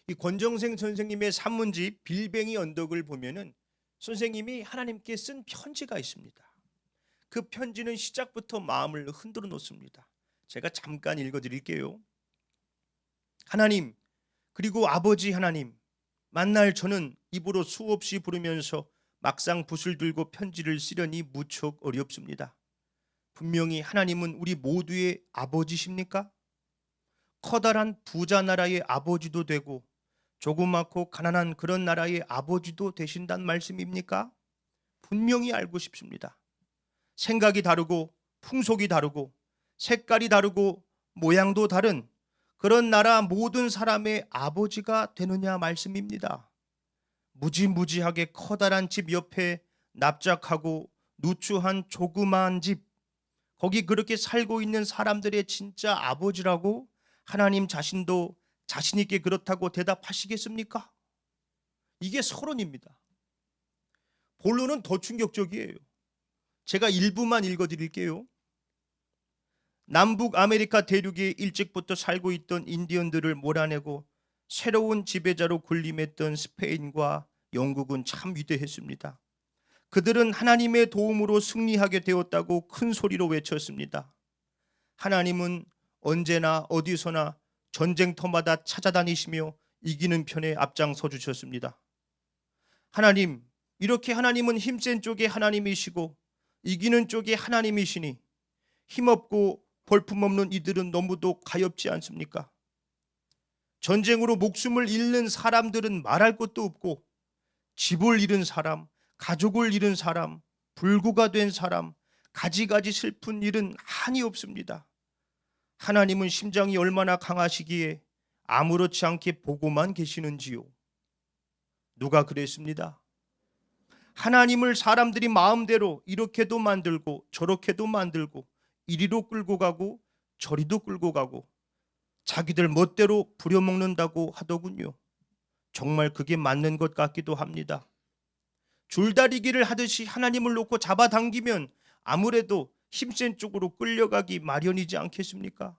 이 권정생 선생님의 산문집 빌뱅이 언덕을 보면은 선생님이 하나님께 쓴 편지가 있습니다. 그 편지는 시작부터 마음을 흔들어 놓습니다. 제가 잠깐 읽어 드릴게요. 하나님, 그리고 아버지 하나님, 만날 저는 입으로 수없이 부르면서 막상 붓을 들고 편지를 쓰려니 무척 어렵습니다. 분명히 하나님은 우리 모두의 아버지십니까? 커다란 부자 나라의 아버지도 되고 조그맣고 가난한 그런 나라의 아버지도 되신단 말씀입니까? 분명히 알고 싶습니다. 생각이 다르고 풍속이 다르고 색깔이 다르고 모양도 다른 그런 나라 모든 사람의 아버지가 되느냐 말씀입니다. 무지무지하게 커다란 집 옆에 납작하고 누추한 조그마한 집, 거기 그렇게 살고 있는 사람들의 진짜 아버지라고 하나님 자신도 자신 있게 그렇다고 대답하시겠습니까? 이게 서론입니다. 본론은 더 충격적이에요. 제가 일부만 읽어드릴게요. 남북 아메리카 대륙에 일찍부터 살고 있던 인디언들을 몰아내고 새로운 지배자로 군림했던 스페인과 영국은 참 위대했습니다. 그들은 하나님의 도움으로 승리하게 되었다고 큰 소리로 외쳤습니다. 하나님은 언제나 어디서나 전쟁터마다 찾아다니시며 이기는 편에 앞장서 주셨습니다. 하나님, 이렇게 하나님은 힘센 쪽에 하나님이시고 이기는 쪽에 하나님이시니 힘없고 볼품없는 이들은 너무도 가엾지 않습니까? 전쟁으로 목숨을 잃는 사람들은 말할 것도 없고 집을 잃은 사람, 가족을 잃은 사람, 불구가 된 사람, 가지가지 슬픈 일은 한이 없습니다. 하나님은 심장이 얼마나 강하시기에 아무렇지 않게 보고만 계시는지요. 누가 그랬습니다. 하나님을 사람들이 마음대로 이렇게도 만들고 저렇게도 만들고 이리로 끌고 가고 저리도 끌고 가고 자기들 멋대로 부려먹는다고 하더군요. 정말 그게 맞는 것 같기도 합니다. 줄다리기를 하듯이 하나님을 놓고 잡아당기면 아무래도 힘센 쪽으로 끌려가기 마련이지 않겠습니까?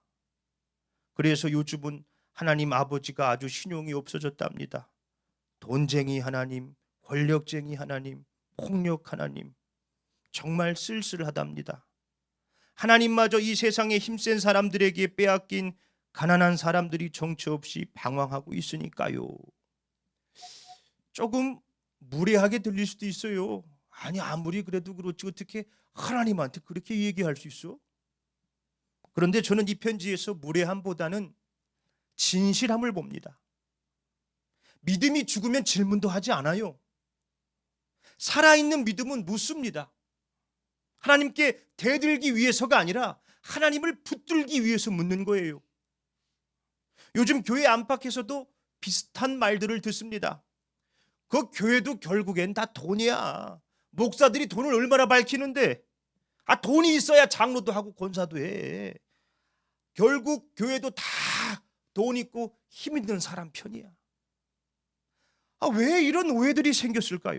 그래서 요즘은 하나님 아버지가 아주 신용이 없어졌답니다. 돈쟁이 하나님, 권력쟁이 하나님, 폭력 하나님, 정말 쓸쓸하답니다. 하나님마저 이 세상에 힘센 사람들에게 빼앗긴 가난한 사람들이 정처 없이 방황하고 있으니까요. 조금 무례하게 들릴 수도 있어요. 아니 아무리 그래도 그렇지 어떻게 하나님한테 그렇게 얘기할 수 있어? 그런데 저는 이 편지에서 무례함보다는 진실함을 봅니다. 믿음이 죽으면 질문도 하지 않아요. 살아있는 믿음은 묻습니다. 하나님께 대들기 위해서가 아니라 하나님을 붙들기 위해서 묻는 거예요. 요즘 교회 안팎에서도 비슷한 말들을 듣습니다. 그 교회도 결국엔 다 돈이야. 목사들이 돈을 얼마나 밝히는데 돈이 있어야 장로도 하고 권사도 해. 결국 교회도 다 돈 있고 힘 있는 사람 편이야. 왜 이런 오해들이 생겼을까요?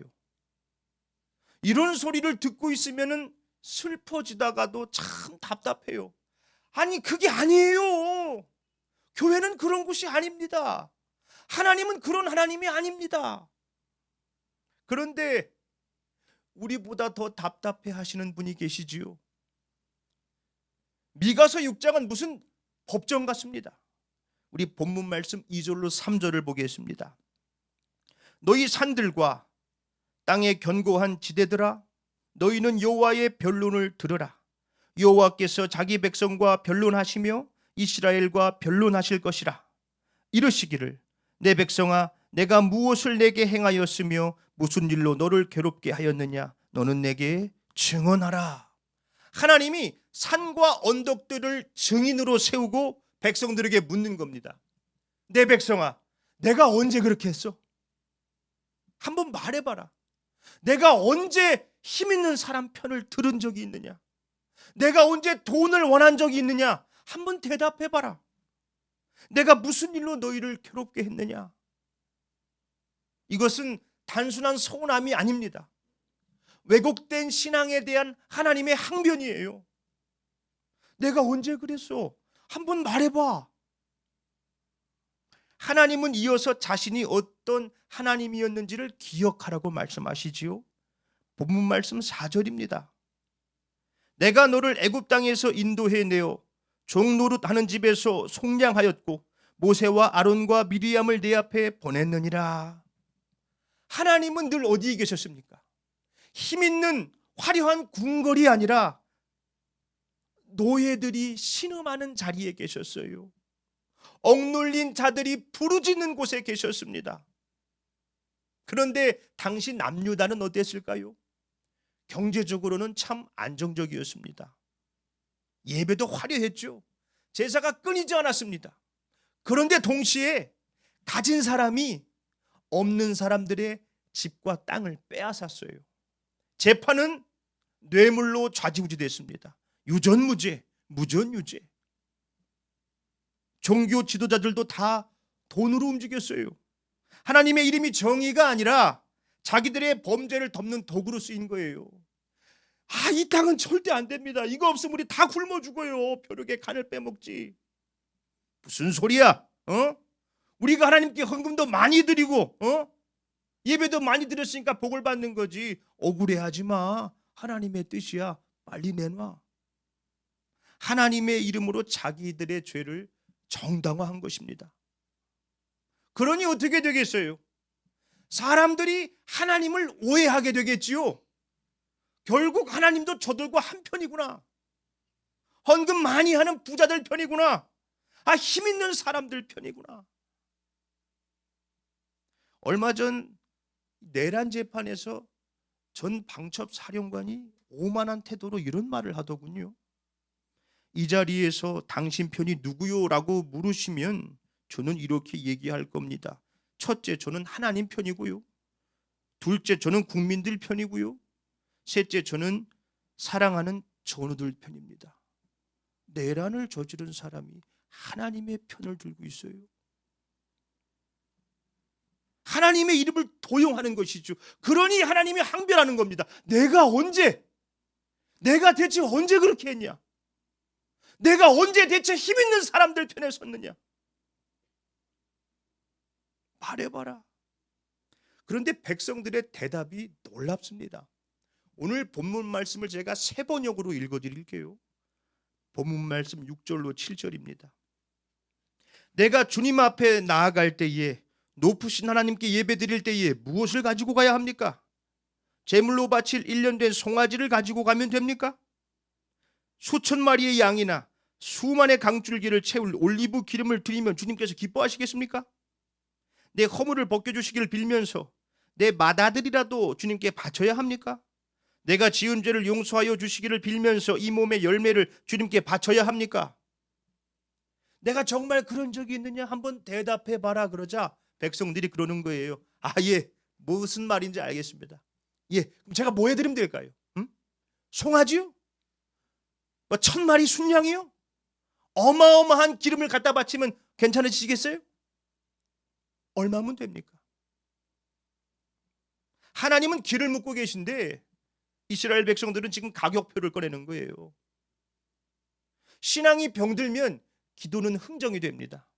이런 소리를 듣고 있으면 슬퍼지다가도 참 답답해요. 아니 그게 아니에요. 교회는 그런 곳이 아닙니다. 하나님은 그런 하나님이 아닙니다. 그런데 우리보다 더 답답해 하시는 분이 계시지요. 미가서 6장은 무슨 법정 같습니다. 우리 본문 말씀 2절로 3절을 보겠습니다. 너희 산들과 땅의 견고한 지대들아, 너희는 여호와의 변론을 들으라. 여호와께서 자기 백성과 변론하시며 이스라엘과 변론하실 것이라. 이르시기를 내 백성아, 내가 무엇을 내게 행하였으며 무슨 일로 너를 괴롭게 하였느냐? 너는 내게 증언하라. 하나님이 산과 언덕들을 증인으로 세우고 백성들에게 묻는 겁니다. 내 백성아, 내가 언제 그렇게 했어? 한번 말해봐라. 내가 언제 힘 있는 사람 편을 들은 적이 있느냐? 내가 언제 돈을 원한 적이 있느냐? 한번 대답해봐라. 내가 무슨 일로 너희를 괴롭게 했느냐? 이것은 단순한 서운함이 아닙니다. 왜곡된 신앙에 대한 하나님의 항변이에요. 내가 언제 그랬어? 한번 말해봐. 하나님은 이어서 자신이 어떤 하나님이었는지를 기억하라고 말씀하시지요. 본문 말씀 4절입니다. 내가 너를 애굽 땅에서 인도해 내어 종노릇하는 집에서 속량하였고 모세와 아론과 미리암을 내 앞에 보냈느니라. 하나님은 늘 어디에 계셨습니까? 힘 있는 화려한 궁궐이 아니라 노예들이 신음하는 자리에 계셨어요. 억눌린 자들이 부르짖는 곳에 계셨습니다. 그런데 당시 남유다는 어땠을까요? 경제적으로는 참 안정적이었습니다. 예배도 화려했죠. 제사가 끊이지 않았습니다. 그런데 동시에 가진 사람이 없는 사람들의 집과 땅을 빼앗았어요. 재판은 뇌물로 좌지우지됐습니다. 유전무죄, 무전유죄. 종교 지도자들도 다 돈으로 움직였어요. 하나님의 이름이 정의가 아니라 자기들의 범죄를 덮는 도구로 쓰인 거예요. 이 땅은 절대 안 됩니다. 이거 없으면 우리 다 굶어 죽어요. 벼룩의 간을 빼먹지. 무슨 소리야? 우리가 하나님께 헌금도 많이 드리고 예배도 많이 드렸으니까 복을 받는 거지. 억울해하지 마. 하나님의 뜻이야. 빨리 내놔. 하나님의 이름으로 자기들의 죄를 정당화한 것입니다. 그러니 어떻게 되겠어요? 사람들이 하나님을 오해하게 되겠지요. 결국 하나님도 저들과 한편이구나. 헌금 많이 하는 부자들 편이구나. 힘 있는 사람들 편이구나. 얼마 전 내란 재판에서 전 방첩 사령관이 오만한 태도로 이런 말을 하더군요. 이 자리에서 당신 편이 누구요? 라고 물으시면 저는 이렇게 얘기할 겁니다. 첫째, 저는 하나님 편이고요. 둘째, 저는 국민들 편이고요. 셋째, 저는 사랑하는 전우들 편입니다. 내란을 저지른 사람이 하나님의 편을 들고 있어요. 하나님의 이름을 도용하는 것이죠. 그러니 하나님이 항변하는 겁니다. 내가 대체 언제 그렇게 했냐? 내가 언제 대체 힘 있는 사람들 편에 섰느냐? 말해봐라. 그런데 백성들의 대답이 놀랍습니다. 오늘 본문 말씀을 제가 세 번역으로 읽어드릴게요. 본문 말씀 6절로 7절입니다. 내가 주님 앞에 나아갈 때에 높으신 하나님께 예배드릴 때에 무엇을 가지고 가야 합니까? 제물로 바칠 1년 된 송아지를 가지고 가면 됩니까? 수천 마리의 양이나 수만의 강줄기를 채울 올리브 기름을 드리면 주님께서 기뻐하시겠습니까? 내 허물을 벗겨주시기를 빌면서 내 맏아들이라도 주님께 바쳐야 합니까? 내가 지은 죄를 용서하여 주시기를 빌면서 이 몸의 열매를 주님께 바쳐야 합니까? 내가 정말 그런 적이 있느냐? 한번 대답해 봐라. 그러자 백성들이 그러는 거예요. 예, 무슨 말인지 알겠습니다. 예, 그럼 제가 뭐 해드리면 될까요? 송아지요? 1000마리 순양이요? 어마어마한 기름을 갖다 바치면 괜찮으시겠어요? 얼마면 됩니까? 하나님은 길을 묻고 계신데 이스라엘 백성들은 지금 가격표를 꺼내는 거예요. 신앙이 병들면 기도는 흥정이 됩니다.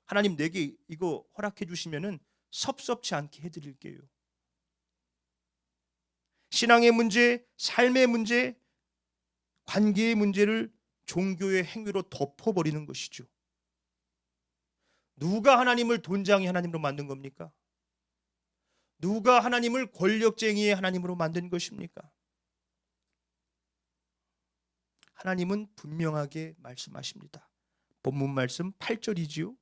하나님 내게 이거 허락해 주시면은 섭섭치 않게 해드릴게요. 신앙의 문제, 삶의 문제, 관계의 문제를 종교의 행위로 덮어버리는 것이죠. 누가 하나님을 돈장이 하나님으로 만든 겁니까? 누가 하나님을 권력쟁이의 하나님으로 만든 것입니까? 하나님은 분명하게 말씀하십니다. 본문 말씀 8절이지요.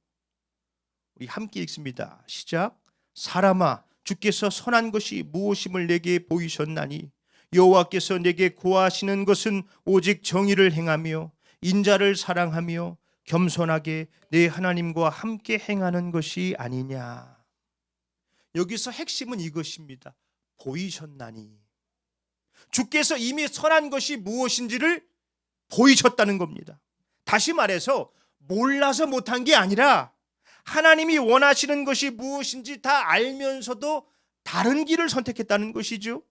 우리 함께 읽습니다. 시작. 사람아, 주께서 선한 것이 무엇임을 내게 보이셨나니 여호와께서 내게 고하시는 것은 오직 정의를 행하며 인자를 사랑하며 겸손하게 내 하나님과 함께 행하는 것이 아니냐. 여기서 핵심은 이것입니다. 보이셨나니. 주께서 이미 선한 것이 무엇인지를 보이셨다는 겁니다. 다시 말해서 몰라서 못한 게 아니라 하나님이 원하시는 것이 무엇인지 다 알면서도 다른 길을 선택했다는 것이죠.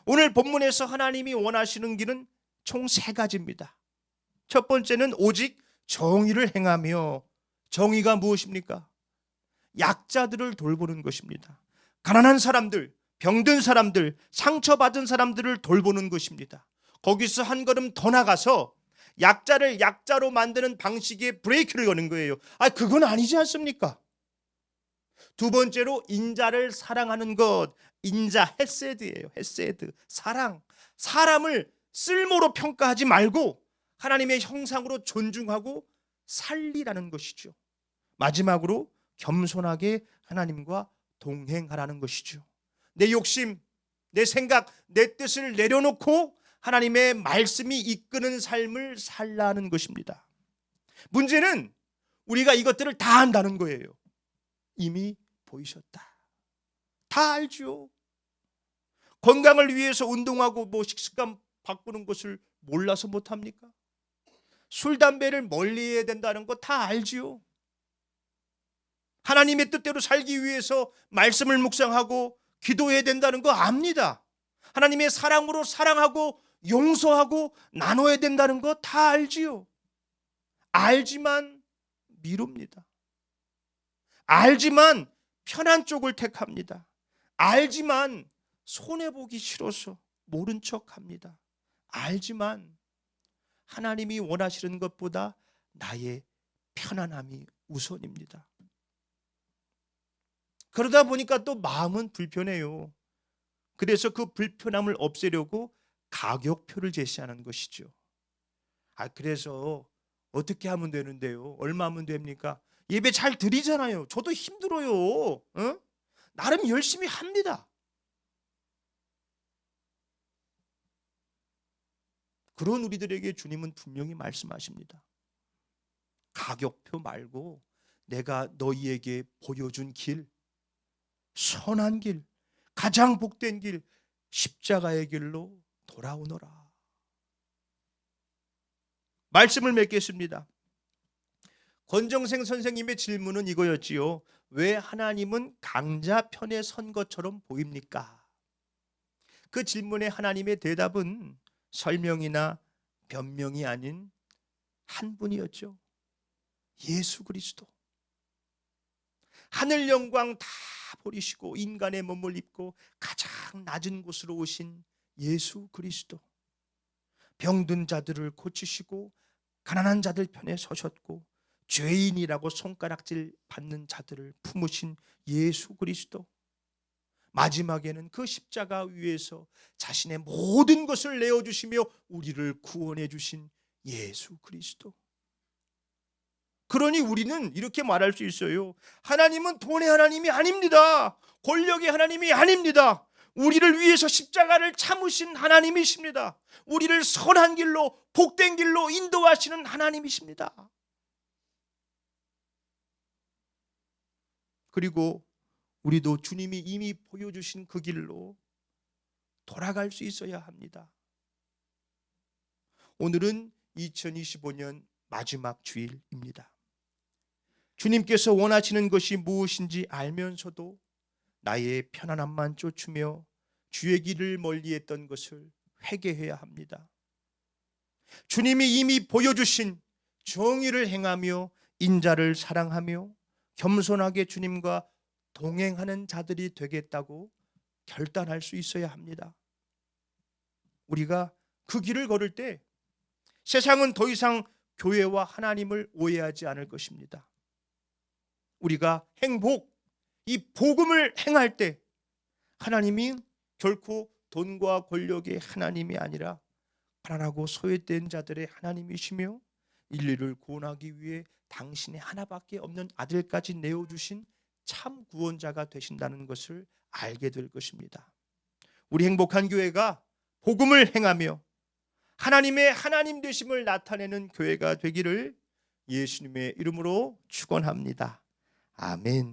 오늘 본문에서 하나님이 원하시는 길은 총 3가지입니다. 첫 번째는 오직 정의를 행하며 정의가 무엇입니까? 약자들을 돌보는 것입니다. 가난한 사람들, 병든 사람들, 상처받은 사람들을 돌보는 것입니다. 거기서 한 걸음 더 나가서 약자를 약자로 만드는 방식의 브레이크를 거는 거예요. 그건 아니지 않습니까? 두 번째로 인자를 사랑하는 것. 인자, 헤세드예요. 헤세드, 사랑. 사람을 쓸모로 평가하지 말고 하나님의 형상으로 존중하고 살리라는 것이죠. 마지막으로 겸손하게 하나님과 동행하라는 것이죠. 내 욕심, 내 생각, 내 뜻을 내려놓고 하나님의 말씀이 이끄는 삶을 살라는 것입니다. 문제는 우리가 이것들을 다 안다는 거예요. 이미 보이셨다. 다 알죠. 건강을 위해서 운동하고 식습관 바꾸는 것을 몰라서 못합니까? 술, 담배를 멀리해야 된다는 거 다 알지요. 하나님의 뜻대로 살기 위해서 말씀을 묵상하고 기도해야 된다는 거 압니다. 하나님의 사랑으로 사랑하고 용서하고 나눠야 된다는 거 다 알지요. 알지만 미룹니다. 알지만 편한 쪽을 택합니다. 알지만 손해보기 싫어서 모른 척합니다. 알지만 하나님이 원하시는 것보다 나의 편안함이 우선입니다. 그러다 보니까 또 마음은 불편해요. 그래서 그 불편함을 없애려고 가격표를 제시하는 것이죠. 그래서 어떻게 하면 되는데요? 얼마 하면 됩니까? 예배 잘 드리잖아요. 저도 힘들어요. 나름 열심히 합니다. 그런 우리들에게 주님은 분명히 말씀하십니다. 가격표 말고 내가 너희에게 보여준 길, 선한 길, 가장 복된 길, 십자가의 길로 돌아오너라. 말씀을 맺겠습니다. 권정생 선생님의 질문은 이거였지요. 왜 하나님은 강자 편에 선 것처럼 보입니까? 그 질문에 하나님의 대답은 설명이나 변명이 아닌 한 분이었죠. 예수 그리스도. 하늘 영광 다 버리시고 인간의 몸을 입고 가장 낮은 곳으로 오신 예수 그리스도. 병든 자들을 고치시고 가난한 자들 편에 서셨고 죄인이라고 손가락질 받는 자들을 품으신 예수 그리스도. 마지막에는 그 십자가 위에서 자신의 모든 것을 내어주시며 우리를 구원해 주신 예수 그리스도. 그러니 우리는 이렇게 말할 수 있어요. 하나님은 돈의 하나님이 아닙니다. 권력의 하나님이 아닙니다. 우리를 위해서 십자가를 참으신 하나님이십니다. 우리를 선한 길로, 복된 길로 인도하시는 하나님이십니다. 그리고 우리도 주님이 이미 보여주신 그 길로 돌아갈 수 있어야 합니다. 오늘은 2025년 마지막 주일입니다. 주님께서 원하시는 것이 무엇인지 알면서도 나의 편안함만 쫓으며 주의 길을 멀리했던 것을 회개해야 합니다. 주님이 이미 보여주신 정의를 행하며 인자를 사랑하며 겸손하게 주님과 동행하는 자들이 되겠다고 결단할 수 있어야 합니다. 우리가 그 길을 걸을 때 세상은 더 이상 교회와 하나님을 오해하지 않을 것입니다. 우리가 행복, 이 복음을 행할 때 하나님이 결코 돈과 권력의 하나님이 아니라 가난하고 소외된 자들의 하나님이시며 인류를 구원하기 위해 당신의 하나밖에 없는 아들까지 내어주신 참 구원자가 되신다는 것을 알게 될 것입니다. 우리 행복한 교회가 복음을 행하며 하나님의 하나님 되심을 나타내는 교회가 되기를 예수님의 이름으로 축원합니다. 아멘.